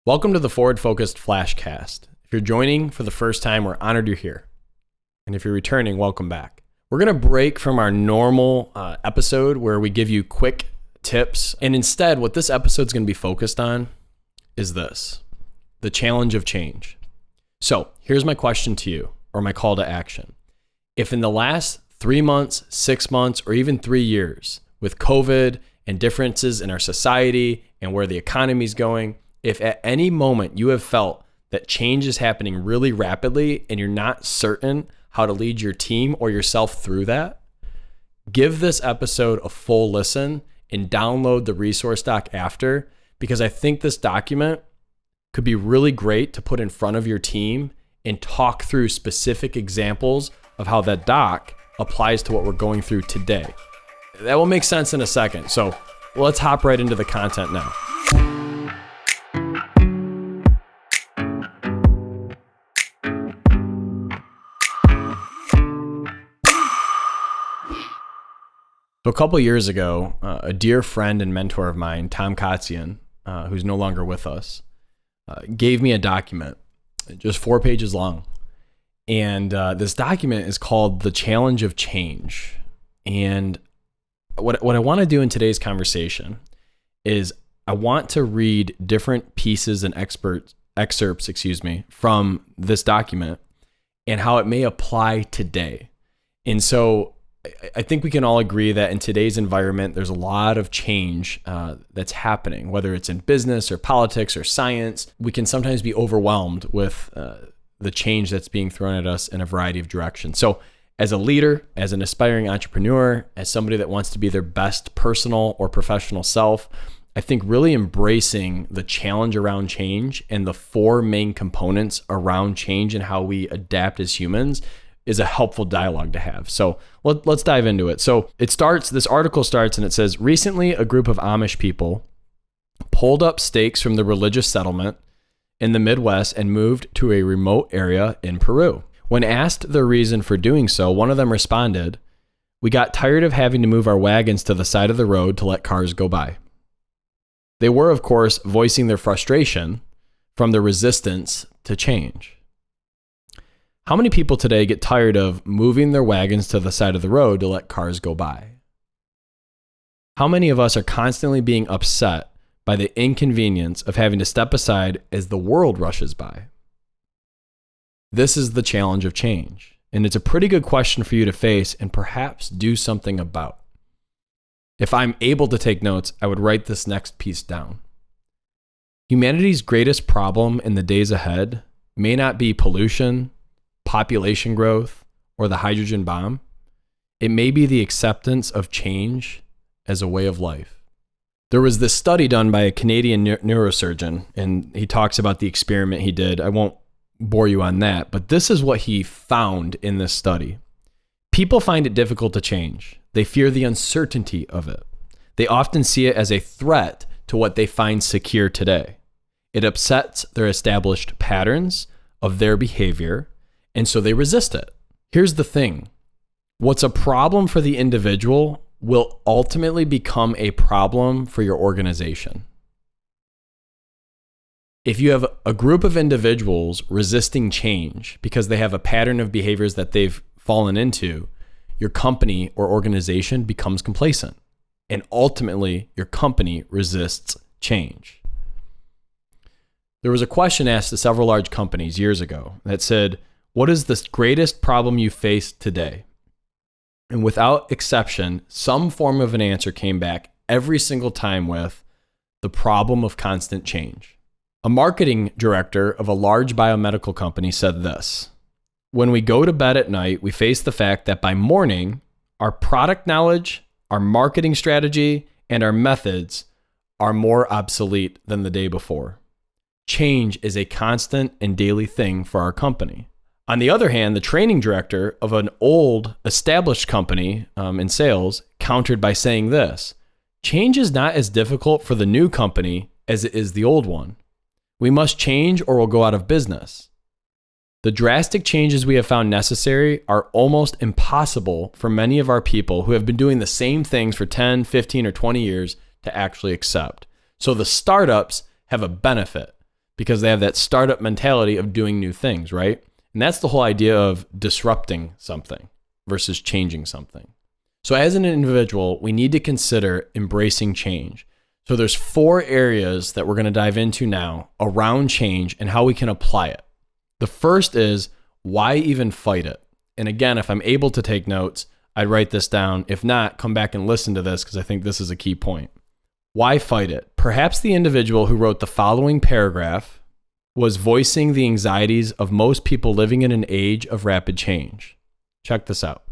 Welcome to the forward-focused FlashCast. If you're joining for the first time, we're honored you're here. And if you're returning, welcome back. We're going to break from our normal episode where we give you quick tips. And instead, what this episode is going to be focused on is this, the challenge of change. So here's my question to you, or my call to action. If in the last 3 months, 6 months, or even 3 years, with COVID and differences in our society and where the economy is going, if at any moment you have felt that change is happening really rapidly and you're not certain how to lead your team or yourself through that, give this episode a full listen and download the resource doc after, because I think this document could be really great to put in front of your team and talk through specific examples of how that doc applies to what we're going through today. That will make sense in a second. So let's hop right into the content now. So a couple of years ago, a dear friend and mentor of mine, Tom Kotzian, who's no longer with us, gave me a document, just 4 pages long. And this document is called The Challenge of Change. And what I want to do in today's conversation is I want to read different pieces and excerpts from this document and how it may apply today. And so I think we can all agree that in today's environment, there's a lot of change that's happening, whether it's in business or politics or science. We can sometimes be overwhelmed with the change that's being thrown at us in a variety of directions. So as a leader, as an aspiring entrepreneur, as somebody that wants to be their best personal or professional self, I think really embracing the challenge around change and the 4 main components around change and how we adapt as humans is a helpful dialogue to have. So let's dive into it. So this article starts and it says, recently a group of Amish people pulled up stakes from the religious settlement in the Midwest and moved to a remote area in Peru. When asked their reason for doing so, one of them responded, "We got tired of having to move our wagons to the side of the road to let cars go by." They were, of course, voicing their frustration from the resistance to change. How many people today get tired of moving their wagons to the side of the road to let cars go by? How many of us are constantly being upset by the inconvenience of having to step aside as the world rushes by? This is the challenge of change, and it's a pretty good question for you to face and perhaps do something about. If I'm able to take notes, I would write this next piece down. Humanity's greatest problem in the days ahead may not be pollution, population growth, or the hydrogen bomb. It may be the acceptance of change as a way of life. There was this study done by a Canadian neurosurgeon, and he talks about the experiment he did. I won't bore you on that, but this is what he found in this study. People find it difficult to change. They fear the uncertainty of it. They often see it as a threat to what they find secure today. It upsets their established patterns of their behavior, and so they resist it. Here's the thing. What's a problem for the individual will ultimately become a problem for your organization. If you have a group of individuals resisting change because they have a pattern of behaviors that they've fallen into, your company or organization becomes complacent. And ultimately, your company resists change. There was a question asked to several large companies years ago that said, "What is the greatest problem you face today?" And without exception, some form of an answer came back every single time with the problem of constant change. A marketing director of a large biomedical company said this: "When we go to bed at night, we face the fact that by morning, our product knowledge, our marketing strategy, and our methods are more obsolete than the day before. Change is a constant and daily thing for our company." On the other hand, the training director of an old established company in sales countered by saying this: "Change is not as difficult for the new company as it is the old one. We must change or we'll go out of business. The drastic changes we have found necessary are almost impossible for many of our people who have been doing the same things for 10, 15, or 20 years to actually accept. So the startups have a benefit. because they have that startup mentality of doing new things, right? And that's the whole idea of disrupting something versus changing something. So as an individual, we need to consider embracing change. So there's 4 areas that we're going to dive into now around change and how we can apply it. The first is, why even fight it? And again, if I'm able to take notes, I'd write this down. If not, come back and listen to this because I think this is a key point. Why fight it? Perhaps the individual who wrote the following paragraph was voicing the anxieties of most people living in an age of rapid change. Check this out.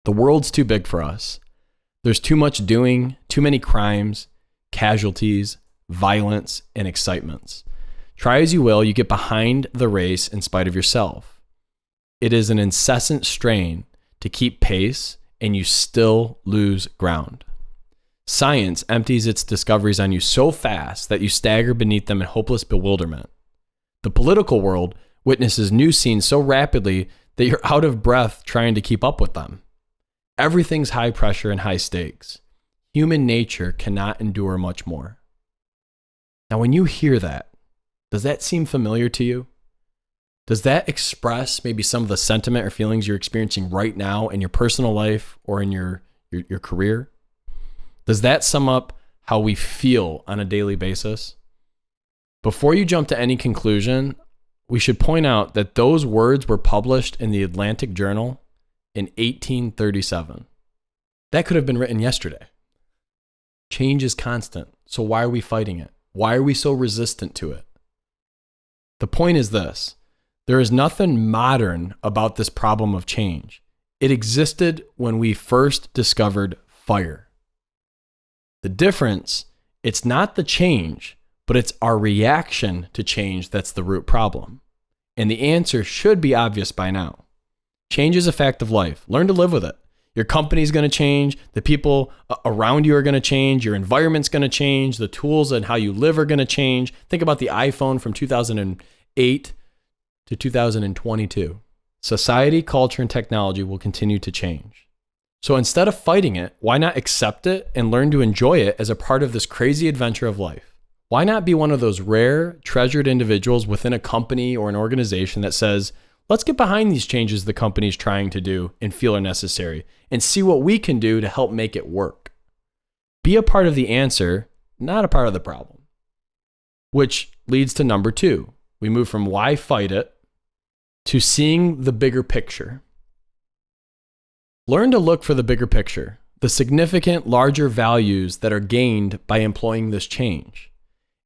The world's too big for us. There's too much doing, too many crimes, casualties, violence, and excitements. Try as you will, you get behind the race in spite of yourself. It is an incessant strain to keep pace, and you still lose ground. Science empties its discoveries on you so fast that you stagger beneath them in hopeless bewilderment. The political world witnesses new scenes so rapidly that you're out of breath trying to keep up with them. Everything's high pressure and high stakes. Human nature cannot endure much more. Now, when you hear that, does that seem familiar to you? Does that express maybe some of the sentiment or feelings you're experiencing right now in your personal life or in your career? Does that sum up how we feel on a daily basis? Before you jump to any conclusion, we should point out that those words were published in the Atlantic Journal in 1837. That could have been written yesterday. Change is constant, so why are we fighting it? Why are we so resistant to it? The point is this: there is nothing modern about this problem of change. It existed when we first discovered fire. The difference, it's not the change, but it's our reaction to change that's the root problem. And the answer should be obvious by now. Change is a fact of life. Learn to live with it. Your company's going to change. The people around you are going to change. Your environment's going to change. The tools and how you live are going to change. Think about the iPhone from 2008 to 2022. Society, culture, and technology will continue to change. So instead of fighting it, why not accept it and learn to enjoy it as a part of this crazy adventure of life? Why not be one of those rare, treasured individuals within a company or an organization that says, let's get behind these changes the company's trying to do and feel are necessary and see what we can do to help make it work. Be a part of the answer, not a part of the problem. Which leads to number 2. We move from why fight it to seeing the bigger picture. Learn to look for the bigger picture, the significant larger values that are gained by employing this change.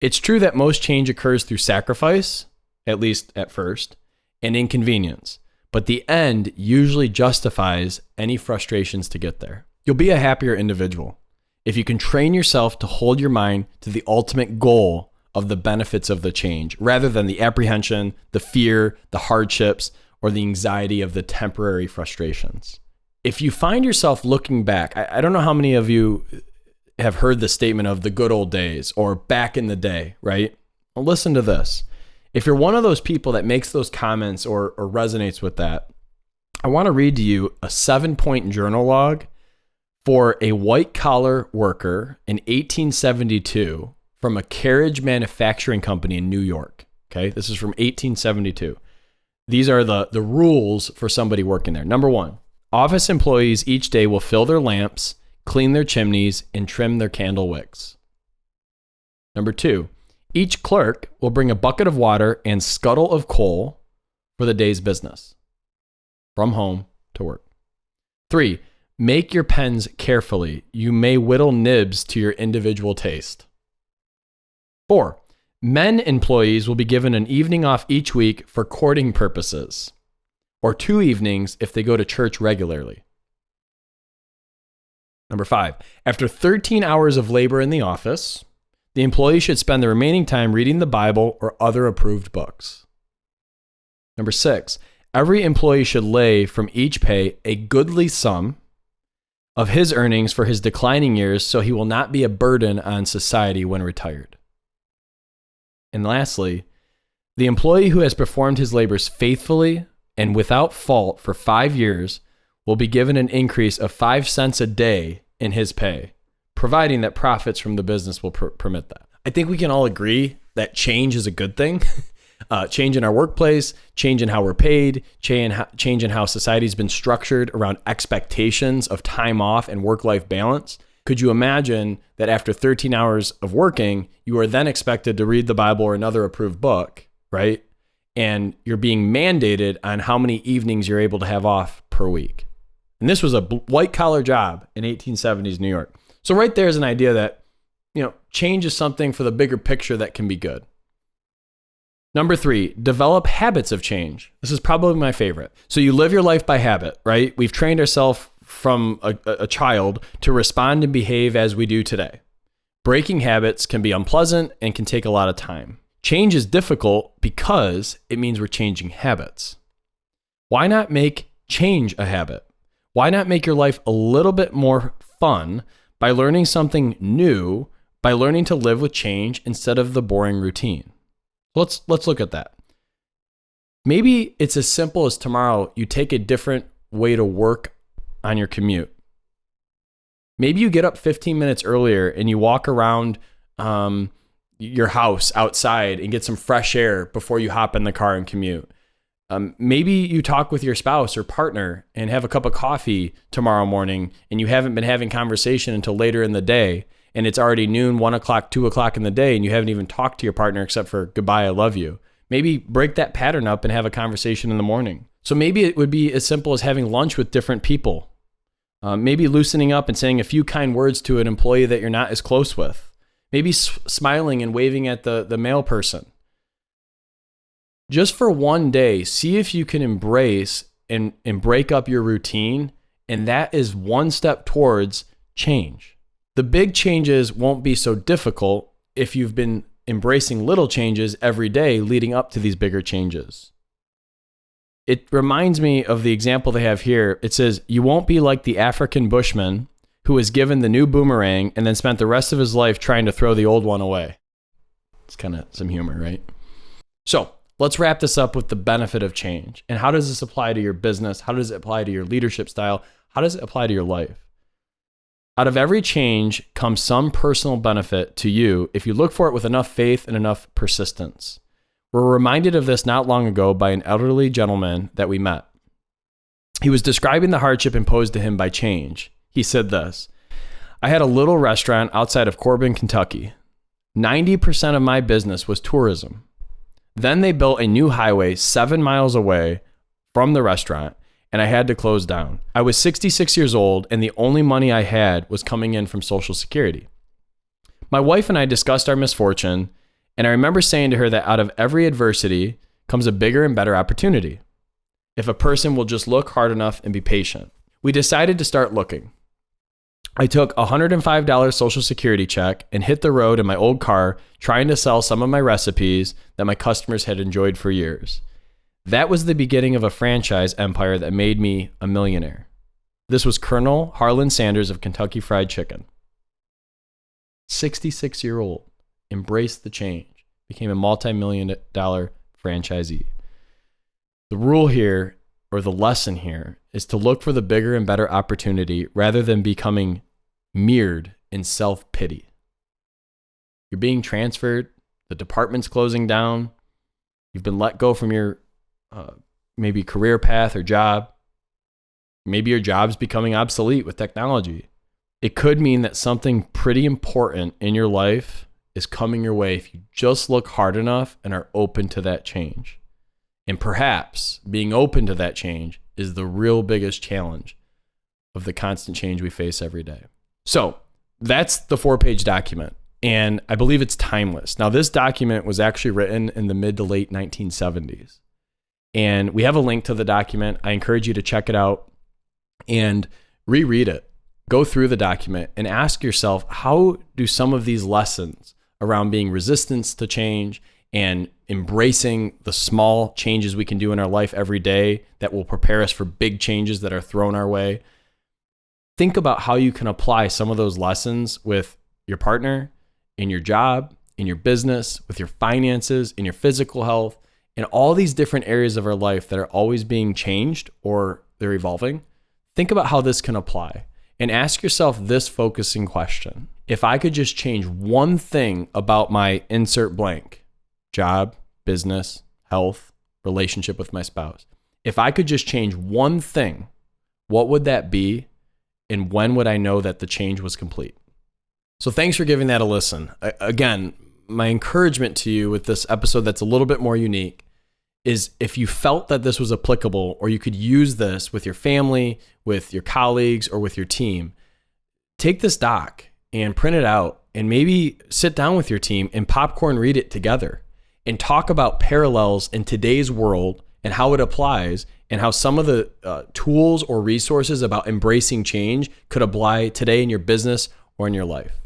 It's true that most change occurs through sacrifice, at least at first, and inconvenience, but the end usually justifies any frustrations to get there. You'll be a happier individual if you can train yourself to hold your mind to the ultimate goal of the benefits of the change, rather than the apprehension, the fear, the hardships, or the anxiety of the temporary frustrations. If you find yourself looking back, I don't know how many of you have heard the statement of the good old days or back in the day, right? Well, listen to this. If you're one of those people that makes those comments or resonates with that, I want to read to you a 7-point journal log for a white-collar worker in 1872 from a carriage manufacturing company in New York. Okay, this is from 1872. These are the rules for somebody working there. Number 1, office employees each day will fill their lamps, clean their chimneys, and trim their candle wicks. Number 2, each clerk will bring a bucket of water and scuttle of coal for the day's business, from home to work. 3, make your pens carefully. You may whittle nibs to your individual taste. 4, men employees will be given an evening off each week for courting purposes, or 2 evenings if they go to church regularly. Number 5, after 13 hours of labor in the office, the employee should spend the remaining time reading the Bible or other approved books. Number 6, every employee should lay from each pay a goodly sum of his earnings for his declining years so he will not be a burden on society when retired. And lastly, the employee who has performed his labors faithfully and without fault for 5 years will be given an increase of 5 cents a day in his pay, providing that profits from the business will permit that. I think we can all agree that change is a good thing. Change in our workplace, change in how we're paid, change in how society's been structured around expectations of time off and work-life balance. Could you imagine that after 13 hours of working, you are then expected to read the Bible or another approved book, right? And you're being mandated on how many evenings you're able to have off per week. And this was a white-collar job in 1870s New York. So right there is an idea that, change is something for the bigger picture that can be good. Number 3, develop habits of change. This is probably my favorite. So you live your life by habit, right? We've trained ourselves from a child to respond and behave as we do today. Breaking habits can be unpleasant and can take a lot of time. Change is difficult because it means we're changing habits. Why not make change a habit? Why not make your life a little bit more fun by learning something new, by learning to live with change instead of the boring routine? Let's look at that. Maybe it's as simple as tomorrow you take a different way to work on your commute. Maybe you get up 15 minutes earlier and you walk around your house outside and get some fresh air before you hop in the car and commute. Maybe you talk with your spouse or partner and have a cup of coffee tomorrow morning and you haven't been having conversation until later in the day. And it's already noon, 1 o'clock, 2 o'clock in the day, and you haven't even talked to your partner except for goodbye, I love you. Maybe break that pattern up and have a conversation in the morning. So maybe it would be as simple as having lunch with different people. Maybe loosening up and saying a few kind words to an employee that you're not as close with. Maybe smiling and waving at the mail person. Just for one day, see if you can embrace and break up your routine, and that is one step towards change. The big changes won't be so difficult if you've been embracing little changes every day leading up to these bigger changes. It reminds me of the example they have here. It says, you won't be like the African bushman who was given the new boomerang and then spent the rest of his life trying to throw the old one away. It's kind of some humor, right? So let's wrap this up with the benefit of change. And how does this apply to your business? How does it apply to your leadership style? How does it apply to your life? Out of every change comes some personal benefit to you if you look for it with enough faith and enough persistence. We're reminded of this not long ago by an elderly gentleman that we met. He was describing the hardship imposed to him by change. He said this, I had a little restaurant outside of Corbin, Kentucky. 90% of my business was tourism. Then they built a new highway 7 miles away from the restaurant, and I had to close down. I was 66 years old, and the only money I had was coming in from Social Security. My wife and I discussed our misfortune, and I remember saying to her that out of every adversity comes a bigger and better opportunity, if a person will just look hard enough and be patient. We decided to start looking. I took a $105 Social Security check and hit the road in my old car trying to sell some of my recipes that my customers had enjoyed for years. That was the beginning of a franchise empire that made me a millionaire. This was Colonel Harlan Sanders of Kentucky Fried Chicken. 66-year-old, embraced the change, became a multi-million-dollar franchisee. The rule here, or the lesson here, is to look for the bigger and better opportunity rather than becoming mired in self-pity. You're being transferred, the department's closing down, you've been let go from your maybe career path or job. Maybe your job's becoming obsolete with technology. It could mean that something pretty important in your life is coming your way if you just look hard enough and are open to that change. And perhaps being open to that change is the real biggest challenge of the constant change we face every day. So that's the 4-page document. And I believe it's timeless. Now, this document was actually written in the mid to late 1970s. And we have a link to the document. I encourage you to check it out and reread it. Go through the document and ask yourself, how do some of these lessons around being resistant to change and embracing the small changes we can do in our life every day that will prepare us for big changes that are thrown our way? Think about how you can apply some of those lessons with your partner, in your job, in your business, with your finances, in your physical health, in all these different areas of our life that are always being changed or they're evolving. Think about how this can apply and ask yourself this focusing question. If I could just change one thing about my insert blank, job, business, health, relationship with my spouse. If I could just change one thing, what would that be? And when would I know that the change was complete? So thanks for giving that a listen. Again, my encouragement to you with this episode that's a little bit more unique is if you felt that this was applicable or you could use this with your family, with your colleagues, or with your team, take this doc and print it out and maybe sit down with your team and popcorn read it together and talk about parallels in today's world and how it applies and how some of the tools or resources about embracing change could apply today in your business or in your life.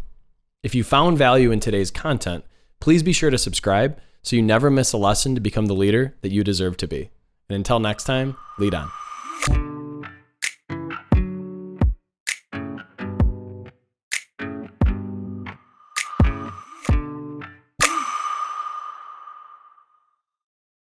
If you found value in today's content, please be sure to subscribe so you never miss a lesson to become the leader that you deserve to be. And until next time, lead on.